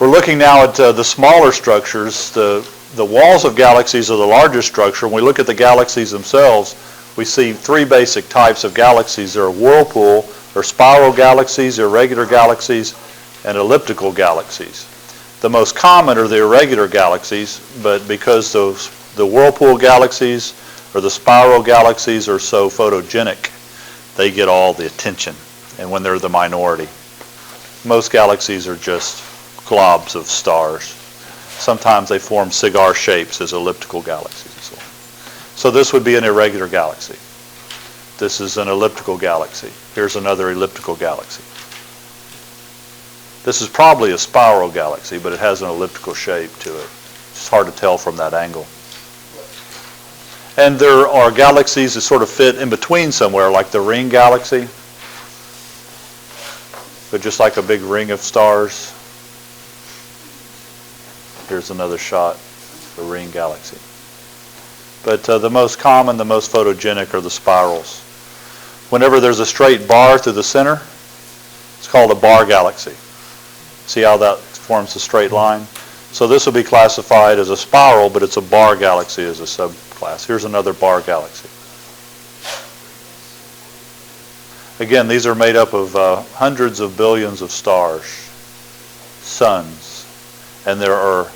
We're looking now at the smaller structures. The walls of galaxies are the largest structure. When we look at the galaxies themselves, we see three basic types of galaxies. There are whirlpool, or spiral galaxies, irregular galaxies, and elliptical galaxies. The most common are the irregular galaxies, but because the whirlpool galaxies or the spiral galaxies are so photogenic, they get all the attention, and when they're the minority. Most galaxies are just globs of stars. Sometimes they form cigar shapes as elliptical galaxies and so on. So this would be an irregular galaxy. This is an elliptical galaxy. Here's another elliptical galaxy. This is probably a spiral galaxy, but it has an elliptical shape to it. It's hard to tell from that angle. And there are galaxies that sort of fit in between somewhere, like the ring galaxy. They're just like a big ring of stars. Here's another shot, the ring galaxy. But the most common, the most photogenic are the spirals. Whenever there's a straight bar through the center, it's called a bar galaxy. See how that forms a straight line? So this will be classified as a spiral, but it's a bar galaxy as a subclass. Here's another bar galaxy. Again, these are made up of hundreds of billions of stars, suns, and there are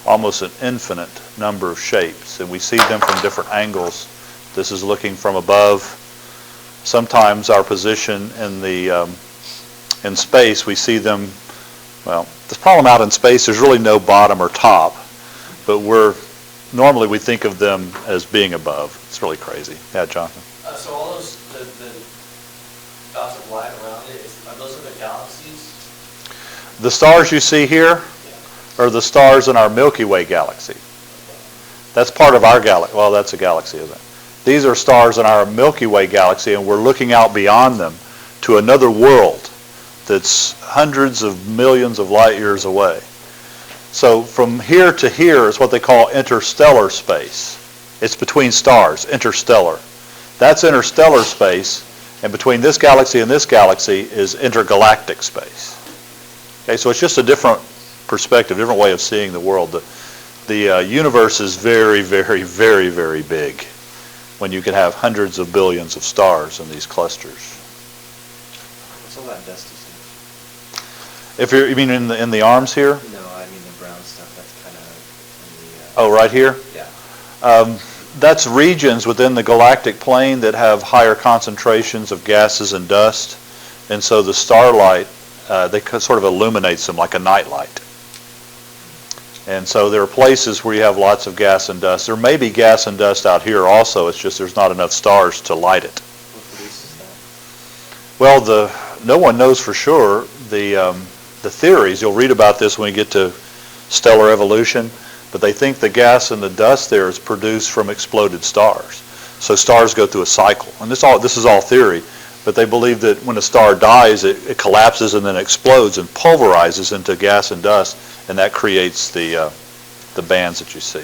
almost an infinite number of shapes, and we see them from different angles. This is looking from above. Sometimes our position in space, we see them. Well, the problem out in space, there's really no bottom or top, but normally we think of them as being above. It's really crazy. Yeah, Jonathan. So all those the dots of light around it, are those the galaxies? The stars you see here are the stars in our Milky Way galaxy. That's part of our galaxy. Well, that's a galaxy, isn't it? These are stars in our Milky Way galaxy, and we're looking out beyond them to another world that's hundreds of millions of light years away. So from here to here is what they call interstellar space. It's between stars, interstellar. That's interstellar space, and between this galaxy and this galaxy is intergalactic space. Okay, so it's just a different perspective, different way of seeing the world. The universe is very, very, very, very big when you can have hundreds of billions of stars in these clusters. What's all that dust is? If you mean in the arms here? No, I mean the brown stuff. That's kind of. Oh, right here? Yeah. That's regions within the galactic plane that have higher concentrations of gases and dust, and so the starlight they sort of illuminates them like a nightlight. And so there are places where you have lots of gas and dust. There may be gas and dust out here also. It's just there's not enough stars to light it. What produces that? Well, no one knows for sure. The theories, you'll read about this when we get to stellar evolution, but they think the gas and the dust there is produced from exploded stars. So stars go through a cycle. And this is all theory, but they believe that when a star dies, it collapses and then explodes and pulverizes into gas and dust, and that creates the bands that you see.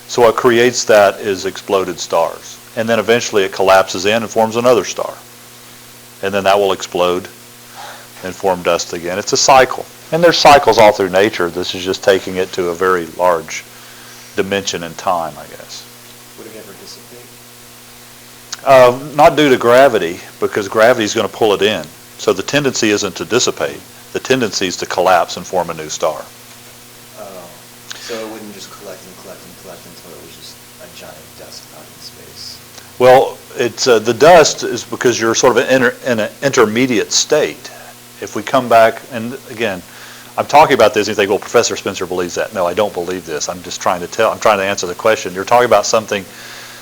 So what creates that is exploded stars. And then eventually it collapses in and forms another star. And then that will explode and form dust again. It's a cycle. And there's cycles all through nature. This is just taking it to a very large dimension in time, I guess. Would it ever dissipate? Not due to gravity, because gravity is going to pull it in. So the tendency isn't to dissipate. The tendency is to collapse and form a new star. Oh, so it wouldn't just collect and collect and collect until it was just a giant dust cloud in space? Well, it's the dust is because you're sort of in an intermediate state. If we come back, and again, I'm talking about this and you think, well, Professor Spencer believes that. No, I don't believe this. I'm trying to answer the question. You're talking about something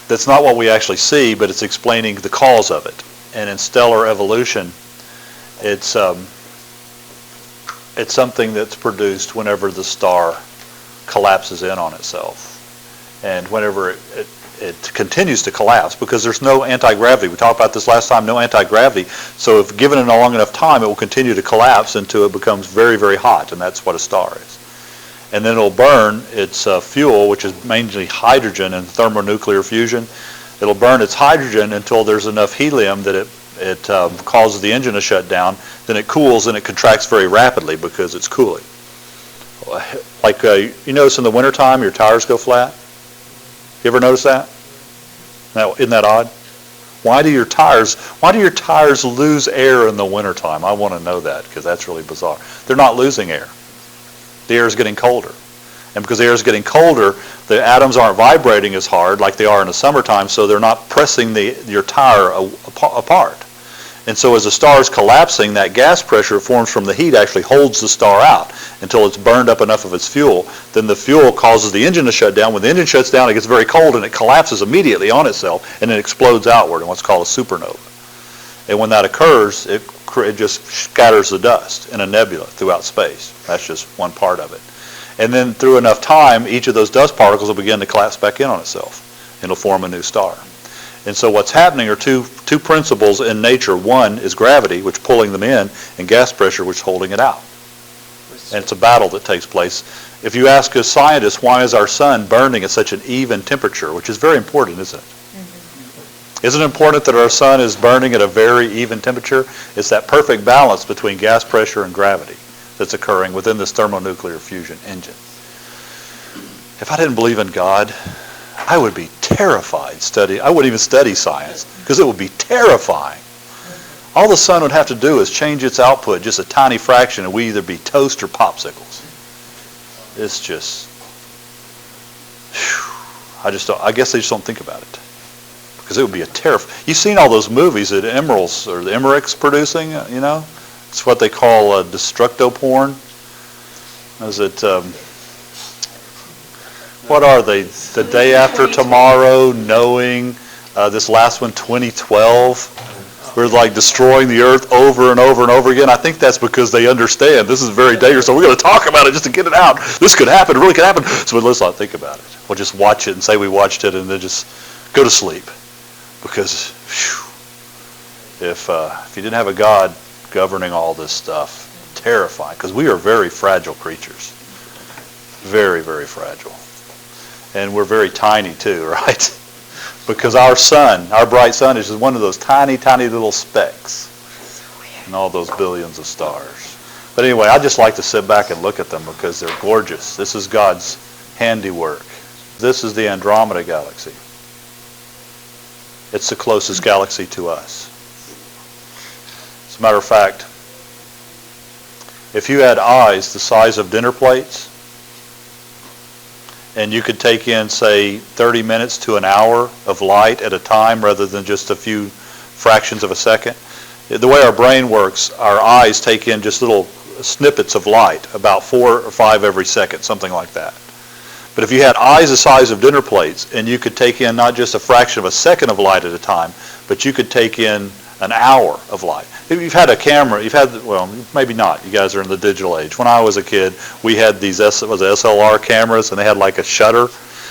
that's not what we actually see, but it's explaining the cause of it. And in stellar evolution, it's something that's produced whenever the star collapses in on itself. And whenever it continues to collapse, because there's no anti-gravity. We talked about this last time, no anti-gravity. So if given it a long enough time, it will continue to collapse until it becomes very, very hot, and that's what a star is. And then it'll burn its fuel, which is mainly hydrogen in thermonuclear fusion. It'll burn its hydrogen until there's enough helium that it causes the engine to shut down. Then it cools and it contracts very rapidly because it's cooling. Like you notice in the wintertime your tires go flat? You ever notice that? Now, isn't that odd? Why do your tires lose air in the wintertime? I want to know that because that's really bizarre. They're not losing air. The air is getting colder. And because the air is getting colder, the atoms aren't vibrating as hard like they are in the summertime, so they're not pressing your tire apart. And so as the star is collapsing, that gas pressure forms from the heat actually holds the star out until it's burned up enough of its fuel. Then the fuel causes the engine to shut down. When the engine shuts down, it gets very cold and it collapses immediately on itself and it explodes outward in what's called a supernova. And when that occurs, it just scatters the dust in a nebula throughout space. That's just one part of it. And then through enough time, each of those dust particles will begin to collapse back in on itself and it'll form a new star. And so what's happening are two principles in nature. One is gravity, which is pulling them in, and gas pressure, which is holding it out. And it's a battle that takes place. If you ask a scientist, why is our sun burning at such an even temperature, which is very important, isn't it? Mm-hmm. Isn't it important that our sun is burning at a very even temperature? It's that perfect balance between gas pressure and gravity that's occurring within this thermonuclear fusion engine. If I didn't believe in God, I would be terrified studying. I wouldn't even study science because it would be terrifying. All the sun would have to do is change its output just a tiny fraction and we either be toast or popsicles. It's just, I guess they just don't think about it because it would be a terrifying. You've seen all those movies that Emerald's or the Emmerich's producing, you know? It's what they call destructo porn. Is it... what are they? The Day After Tomorrow, Knowing, this last one, 2012. We're like destroying the earth over and over and over again. I think that's because they understand this is very dangerous, so we're going to talk about it just to get it out. This could happen, it really could happen. So let's not think about it. We'll just watch it and say we watched it and then just go to sleep. Because if you didn't have a God governing all this stuff, terrifying. Because we are very fragile creatures. Very, very fragile. And we're very tiny too, right? Because our sun, our bright sun, is just one of those tiny, tiny little specks in all those billions of stars. But anyway, I just like to sit back and look at them because they're gorgeous. This is God's handiwork. This is the Andromeda Galaxy. It's the closest galaxy to us. As a matter of fact, if you had eyes the size of dinner plates, and you could take in, say, 30 minutes to an hour of light at a time rather than just a few fractions of a second. The way our brain works, our eyes take in just little snippets of light, about 4 or 5 every second, something like that. But if you had eyes the size of dinner plates and you could take in not just a fraction of a second of light at a time, but you could take in an hour of light. If you've had a camera, well, maybe not. You guys are in the digital age. When I was a kid, we had these SLR cameras, and they had like a shutter,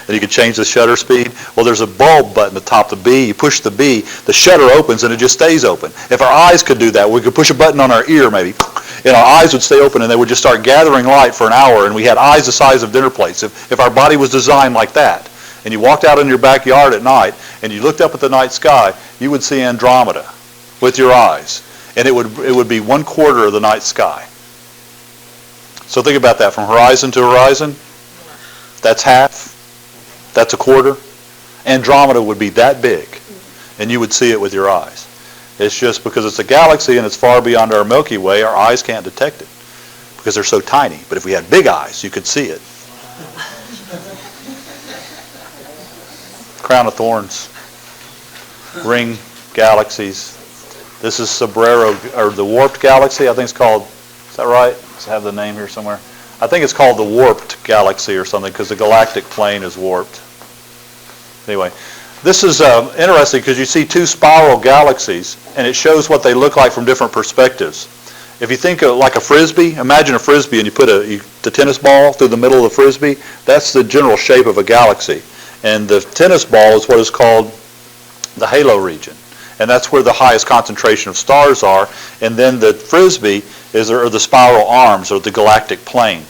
and you could change the shutter speed. Well, there's a bulb button at the top, the B. You push the B, the shutter opens, and it just stays open. If our eyes could do that, we could push a button on our ear maybe, and our eyes would stay open, and they would just start gathering light for an hour, and we had eyes the size of dinner plates. If our body was designed like that, and you walked out in your backyard at night, and you looked up at the night sky, you would see Andromeda with your eyes, and it would be 1/4 of the night sky. So think about that, from horizon to horizon, that's half, that's a quarter. Andromeda would be that big, and you would see it with your eyes. It's just because it's a galaxy and it's far beyond our Milky Way, our eyes can't detect it because they're so tiny. But if we had big eyes, you could see it. Crown of thorns, ring galaxies. This is Sombrero, or the warped galaxy, I think it's called. Is that right? Does it have the name here somewhere? I think it's called the warped galaxy or something because the galactic plane is warped. Anyway, this is interesting because you see 2 spiral galaxies, and it shows what they look like from different perspectives. If you think of like a frisbee, imagine a frisbee and you put the tennis ball through the middle of the frisbee. That's the general shape of a galaxy. And the tennis ball is what is called the halo region. And that's where the highest concentration of stars are. And then the frisbee are the spiral arms, or the galactic plane.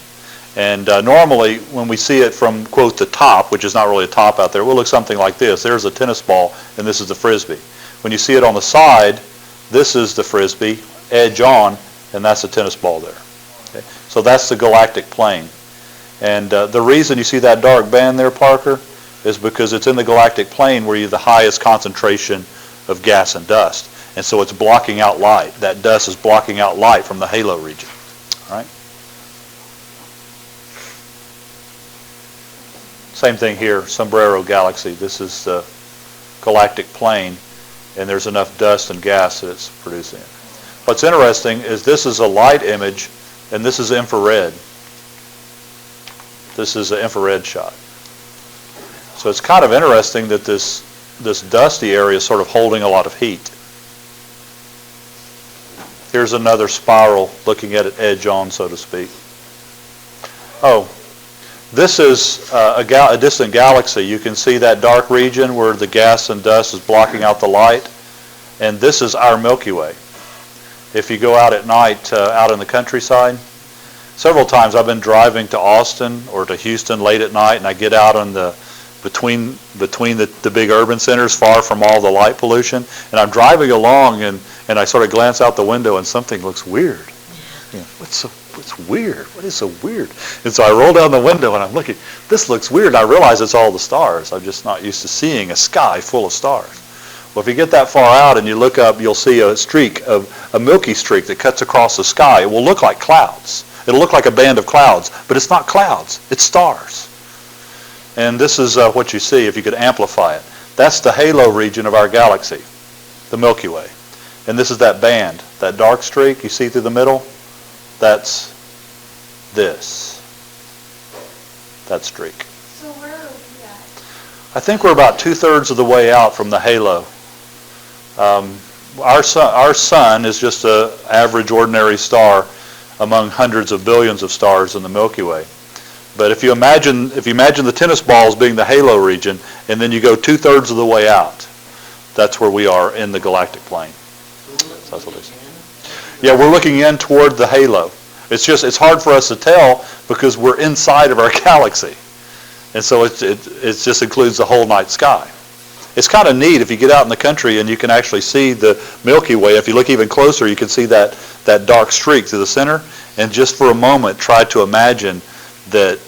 And normally, when we see it from, quote, the top, which is not really a top out there, it will look something like this. There's a tennis ball, and this is the frisbee. When you see it on the side, this is the frisbee, edge on, and that's the tennis ball there. Okay? So that's the galactic plane. And the reason you see that dark band there, Parker, is because it's in the galactic plane where you have the highest concentration of gas and dust. And so it's blocking out light. That dust is blocking out light from the halo region. All right? Same thing here, Sombrero Galaxy. This is the galactic plane, and there's enough dust and gas that it's producing it. What's interesting is this is a light image, and this is infrared. This is an infrared shot. So it's kind of interesting that this dusty area is sort of holding a lot of heat. Here's another spiral looking at it edge on, so to speak. Oh, this is a distant galaxy. You can see that dark region where the gas and dust is blocking out the light. And this is our Milky Way. If you go out at night out in the countryside, several times I've been driving to Austin or to Houston late at night, and I get out on the between the big urban centers, far from all the light pollution, and I'm driving along, and I sort of glance out the window, and something looks weird. You know, what's weird? What is so weird? And so I roll down the window, and I'm looking. This looks weird. And I realize it's all the stars. I'm just not used to seeing a sky full of stars. Well, if you get that far out and you look up, you'll see a milky streak that cuts across the sky. It will look like clouds. It'll look like a band of clouds, but it's not clouds. It's stars. And this is what you see if you could amplify it. That's the halo region of our galaxy, the Milky Way. And this is that band, that dark streak you see through the middle. That's this. That streak. So where are we at? I think we're about 2/3 of the way out from the halo. Our sun is just an average, ordinary star among hundreds of billions of stars in the Milky Way. But if you imagine the tennis balls being the halo region, and then you go 2/3 of the way out, that's where we are in the galactic plane. So that's what it is. Yeah, we're looking in toward the halo. It's hard for us to tell because we're inside of our galaxy, and so it just includes the whole night sky. It's kind of neat if you get out in the country and you can actually see the Milky Way. If you look even closer, you can see that dark streak through the center. And just for a moment, try to imagine that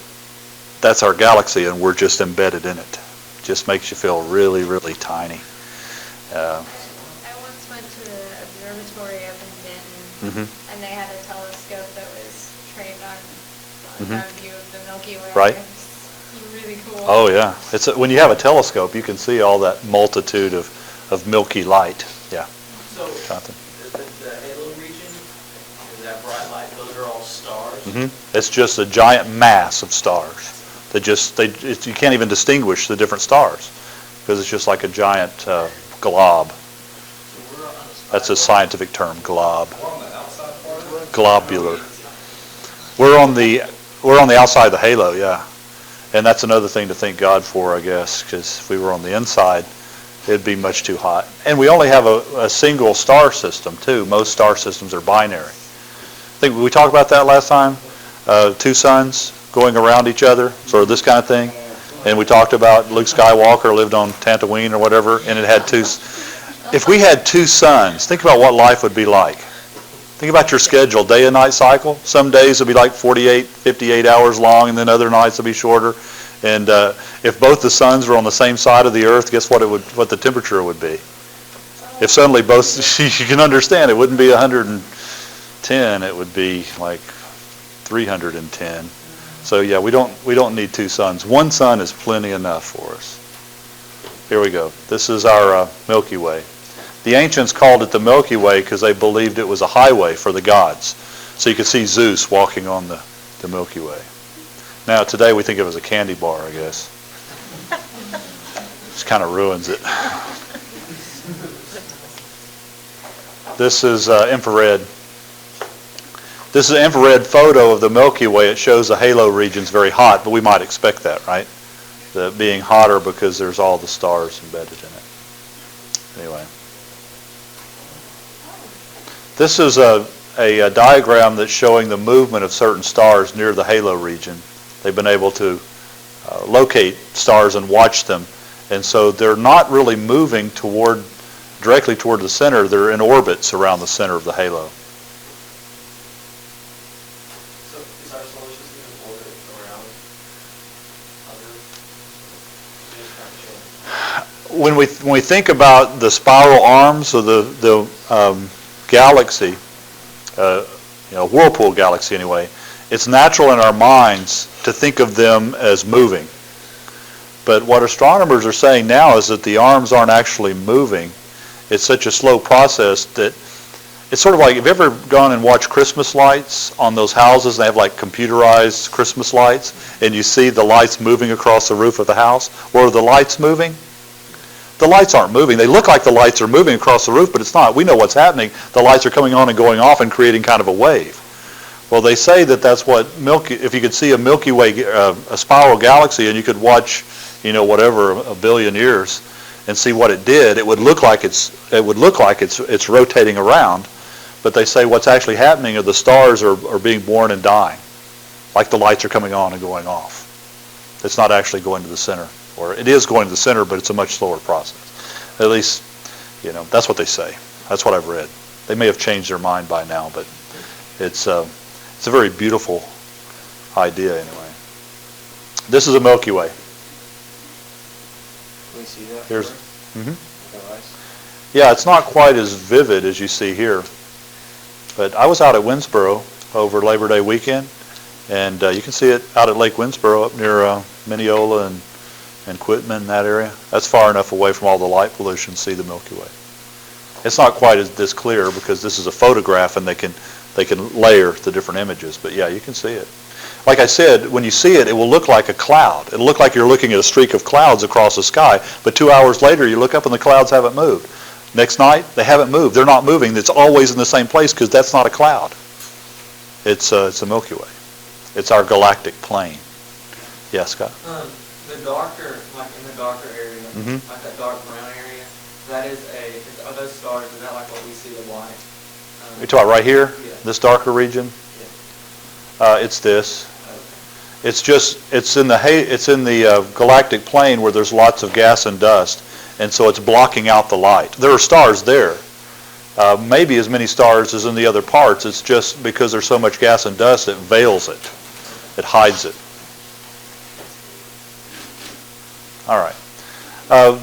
that's our galaxy and we're just embedded in it. Just makes you feel really, really tiny. I once went to the observatory up in Denton, and they had a telescope that was trained on a view of the Milky Way. Right. It's really cool. Oh, yeah. When you have a telescope, you can see all that multitude of milky light. Yeah. So, Jonathan. the halo region, is that bright light, those are all stars? It's just a giant mass of stars. You can't even distinguish the different stars because it's just like a giant glob. That's a scientific term, glob. Globular. We're on the outside of the halo, yeah. And that's another thing to thank God for, I guess, because if we were on the inside, it'd be much too hot. And we only have a single star system, too. Most star systems are binary. I think we talked about that last time. Two suns going around each other, sort of this kind of thing. And we talked about Luke Skywalker lived on Tatooine or whatever, and it had two. If we had two suns, think about what life would be like. Think about your schedule, day and night cycle. Some days will be like 48, 58 hours long, and then other nights will be shorter. And if both the suns were on the same side of the Earth, guess what the temperature would be? If suddenly both, you can understand, it wouldn't be 110, it would be like 310. So yeah, we don't need two suns. One sun is plenty enough for us. Here we go. This is our Milky Way. The ancients called it the Milky Way because they believed it was a highway for the gods. So you could see Zeus walking on the Milky Way. Now today we think of it as a candy bar, I guess. Just kind of ruins it. This is infrared. This is an infrared photo of the Milky Way. It shows the halo region's very hot, but we might expect that, right? The being hotter because there's all the stars embedded in it. Anyway. This is a diagram that's showing the movement of certain stars near the halo region. They've been able to locate stars and watch them. And so they're not really moving directly toward the center. They're in orbits around the center of the halo. So is our solar system orbit around when we think about the spiral arms of the galaxy, whirlpool galaxy anyway, it's natural in our minds to think of them as moving. But what astronomers are saying now is that the arms aren't actually moving. It's such a slow process that it's sort of like, have you ever gone and watched Christmas lights on those houses? They have like computerized Christmas lights, and you see the lights moving across the roof of the house. Well, are the lights moving? The lights aren't moving. They look like the lights are moving across the roof, but it's not. We know what's happening. The lights are coming on and going off and creating kind of a wave. Well, they say that that's what if you could see a Milky Way, a spiral galaxy, and you could watch, whatever, a billion years, and see what it did, it would look like it's rotating around. But they say what's actually happening are the stars are being born and dying, like the lights are coming on and going off. It's not actually going to the center, or it is going to the center, but it's a much slower process. At least, that's what they say. That's what I've read. They may have changed their mind by now, but it's a very beautiful idea anyway. This is a Milky Way. Can we see that? Here's, Mm-hmm. yeah, it's not quite as vivid as you see here. But I was out at Winnsboro over Labor Day weekend, and you can see it out at Lake Winnsboro up near Mineola and Quitman, that area. That's far enough away from all the light pollution to see the Milky Way. It's not quite this clear because this is a photograph and they can layer the different images. But yeah, you can see it. Like I said, when you see it, it will look like a cloud. It'll look like you're looking at a streak of clouds across the sky, but 2 hours later you look up and the clouds haven't moved. Next night, they haven't moved. They're not moving. It's always in the same place because that's not a cloud. It's a Milky Way. It's our galactic plane. Yeah, Scott? The darker, like in the darker area, like that dark brown area, are those stars, is that like what we see the light? You're talking about right here? Yeah. This darker region? Yeah. It's this. It's in the galactic plane where there's lots of gas and dust. And so it's blocking out the light. There are stars there, maybe as many stars as in the other parts. It's just because there's so much gas and dust, it veils it. It hides it. All right.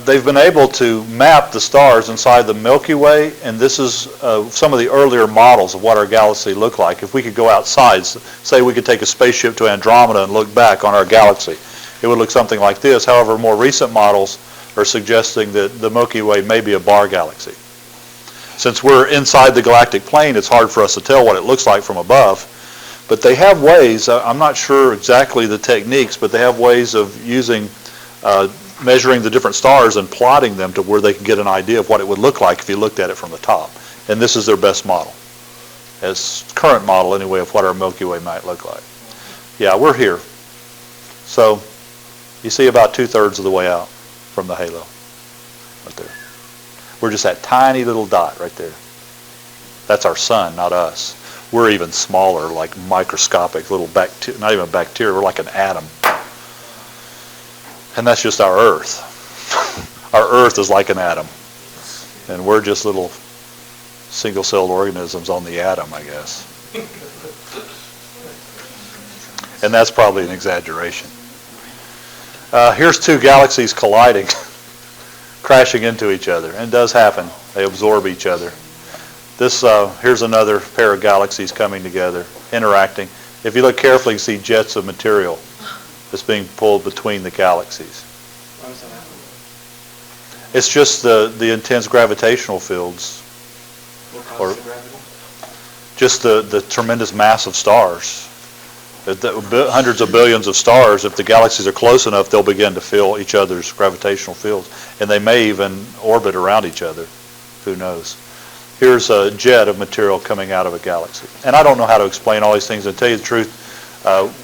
They've been able to map the stars inside the Milky Way, and this is some of the earlier models of what our galaxy looked like. If we could go outside, say we could take a spaceship to Andromeda and look back on our galaxy, it would look something like this. However, more recent models are suggesting that the Milky Way may be a bar galaxy. Since we're inside the galactic plane, it's hard for us to tell what it looks like from above. But they have ways, I'm not sure exactly the techniques, but they have ways of measuring the different stars and plotting them to where they can get an idea of what it would look like if you looked at it from the top. And this is their best model, as current model anyway, of what our Milky Way might look like. Yeah, we're here. So you see about 2/3 of the way out from the halo, right there. We're just that tiny little dot right there. That's our sun, not us. We're even smaller, like microscopic little bacteria, not even bacteria, we're like an atom. And that's just our Earth. Our Earth is like an atom. And we're just little single-celled organisms on the atom, I guess. And that's probably an exaggeration. Here's two galaxies colliding, crashing into each other. And it does happen. They absorb each other. Here's another pair of galaxies coming together, interacting. If you look carefully, you see jets of material that's being pulled between the galaxies. Why does that happen? It's just the intense gravitational fields, What causes the gravity? just the tremendous mass of stars. Hundreds of billions of stars, if the galaxies are close enough, they'll begin to feel each other's gravitational fields. And they may even orbit around each other. Who knows? Here's a jet of material coming out of a galaxy. And I don't know how to explain all these things. And to tell you the truth,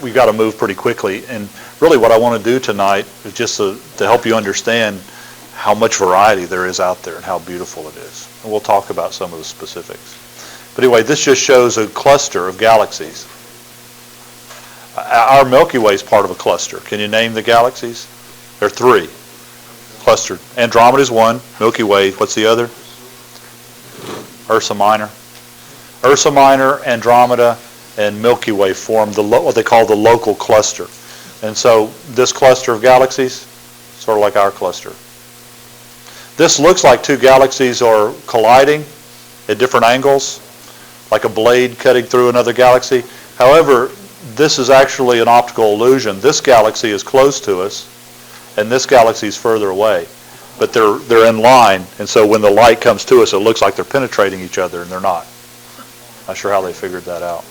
we've got to move pretty quickly. And really what I want to do tonight is just to help you understand how much variety there is out there and how beautiful it is. And we'll talk about some of the specifics. But anyway, this just shows a cluster of galaxies. Our Milky Way is part of a cluster. Can you name the galaxies? There are three clustered. Andromeda is one. Milky Way, what's the other? Ursa Minor. Ursa Minor, Andromeda, and Milky Way form what they call the local cluster. And so this cluster of galaxies, sort of like our cluster. This looks like two galaxies are colliding at different angles, like a blade cutting through another galaxy. However, this is actually an optical illusion. This galaxy is close to us, and this galaxy is further away. But they're in line, and so when the light comes to us, it looks like they're penetrating each other, and they're not. Not sure how they figured that out.